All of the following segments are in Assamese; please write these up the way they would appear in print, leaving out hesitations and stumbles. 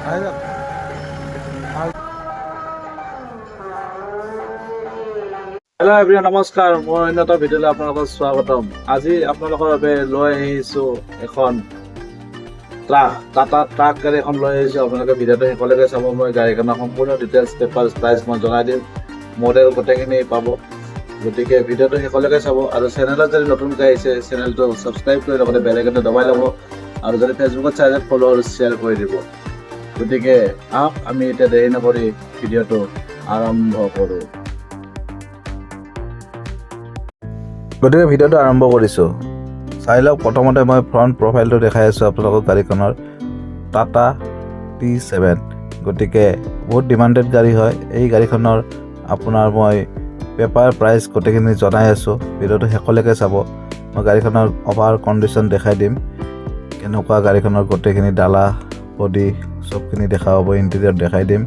হেল্ল' এভৰিৱান, নমস্কাৰ। মই অন্য এটা ভিডিঅ'লৈ আপোনালোকক স্বাগতম। আজি আপোনালোকৰ বাবে লৈ আহিছোঁ এখন টাটা ট্ৰাক গাড়ী এখন লৈ আহিছোঁ। আপোনালোকে ভিডিঅ'টো শেষলৈকে চাব। মই গাড়ীখনৰ সম্পূৰ্ণ ডিটেইলছ, পেপাৰ, প্ৰাইচ মই জনাই দিম। মডেল গোটেইখিনি পাব, গতিকে ভিডিঅ'টো শেষলৈকে চাব। আৰু চেনেলত যদি নতুনকৈ আহিছে, চেনেলটো ছাবস্ক্ৰাইব কৰি লগতে বেল আইকনটো দবাই ল'ব। আৰু যদি ফেচবুকত চাই যায়, ফ'ল' আৰু শ্বেয়াৰ কৰি দিব। গতিকে আহক আমি এতিয়া দেৰি নকৰি ভিডিঅ'টো আৰম্ভ কৰোঁ। গতিকে ভিডিঅ'টো আৰম্ভ কৰিছোঁ। চাই লওক। প্ৰথমতে মই ফ্ৰণ্ট প্ৰফাইলটো দেখাই আছোঁ আপোনালোকক গাড়ীখনৰ, টাটা T7। গতিকে বহুত ডিমাণ্ডেড গাড়ী হয় এই গাড়ীখনৰ। আপোনাৰ মই পেপাৰ, প্ৰাইচ গোটেইখিনি জনাই আছোঁ। ভিডিঅ'টো শেষলৈকে চাব। মই গাড়ীখনৰ অভাৰ কণ্ডিশ্যন দেখাই দিম, কেনেকুৱা গাড়ীখনৰ গোটেইখিনি ডালা বডি চবখিনি দেখা হ'ব, ইণ্টেৰিয়ৰ দেখাই দিম।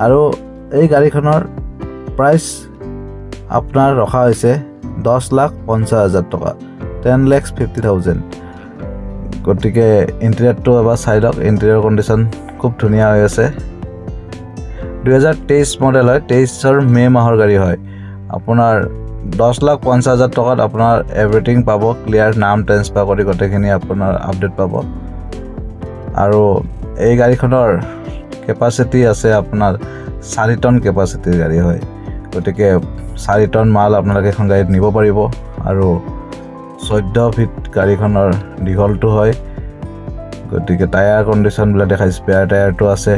আৰু এই গাড়ীখনৰ প্ৰাইচ আপোনাৰ ৰখা হৈছে 10,50,000 টকা, 10,50,000। গতিকে ইণ্টেৰিয়ৰটো এবাৰ চাই লওক। ইণ্টেৰিয়ৰ কণ্ডিশ্যন খুব ধুনীয়া হৈ আছে। 2023 মডেল হয়, 23 মে' মাহৰ গাড়ী হয়। আপোনাৰ 10,50,000 টকাত আপোনাৰ এভৰিথিং পাব, ক্লিয়াৰ, নাম ট্ৰেন্সফাৰ কৰি গোটেইখিনি আপোনাৰ আপডেট পাব। আৰু এই গাড়ীখনৰ কেপাচিটি আছে আপোনাৰ 4 টন কেপাচিটিৰ গাড়ী হয়। গতিকে 4 টন মাল আপোনালোকে এখন গাড়ীত নিব পাৰিব। আৰু 14 ফিট গাড়ীখনৰ দীঘলটো হয়। গতিকে টায়াৰ কণ্ডিশ্যনবিলাক দেখাই, স্পেয়াৰ টায়াৰটো আছে।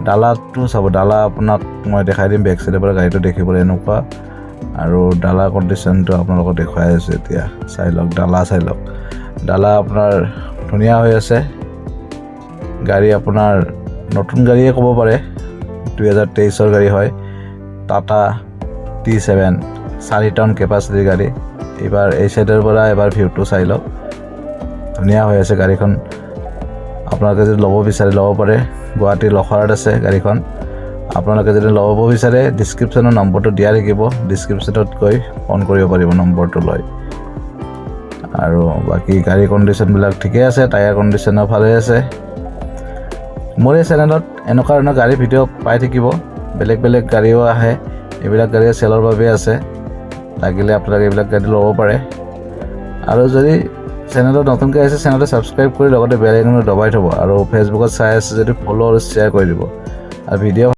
ডালাটো চাব, ডালা আপোনাক মই দেখাই দিম। বেক চাইডৰ পৰা গাড়ীটো দেখিবলৈ এনেকুৱা। আৰু ডালা কণ্ডিশ্যনটো আপোনালোকক দেখুৱাই আছোঁ এতিয়া। চাই লওক, ডালা চাই লওক। ডালা আপোনাৰ ধুনীয়া হৈ আছে। গাড়ী আপোনাৰ নতুন গাড়ীয়ে ক'ব পাৰে, 2023 গাড়ী হয়। টাটা T7 4 টন কেপাচিটিৰ গাড়ী। এইবাৰ এই চাইডৰ পৰা এবাৰ ভিউটো চাই লওক। ধুনীয়া হৈ আছে গাড়ীখন। আপোনালোকে যদি ল'ব বিচাৰে ল'ব পাৰে। গুৱাহাটীৰ লখৰাত আছে গাড়ীখন। আপোনালোকে যদি ল'ব বিচাৰে ডিছক্ৰিপশ্যনৰ নম্বৰটো দিয়া থাকিব, ডিছক্ৰিপশ্যনত গৈ ফোন কৰিব পাৰিব নম্বৰটো লৈ। আৰু বাকী গাড়ী কণ্ডিশ্যনবিলাক ঠিকে আছে, টায়াৰ কণ্ডিশ্যনো ভালে আছে। মোৰ এই চেনেলত এনেকুৱা ধৰণৰ গাড়ী ভিডিঅ' পাই থাকিব। বেলেগ বেলেগ গাড়ীও আহে, এইবিলাক গাড়ী চেলৰ বাবে আছে। লাগিলে আপোনালোকে এইবিলাক গাড়ী ল'ব পাৰে। আৰু যদি চেনেলত নতুনকৈ আহিছে, চেনেলটো ছাবস্ক্ৰাইব কৰি লগতে বেল আইকনটো দবাই থ'ব। আৰু ফেচবুকত চাই আছে যদি ফ'ল' আৰু শ্বেয়াৰ কৰি দিব। আৰু ভিডিঅ'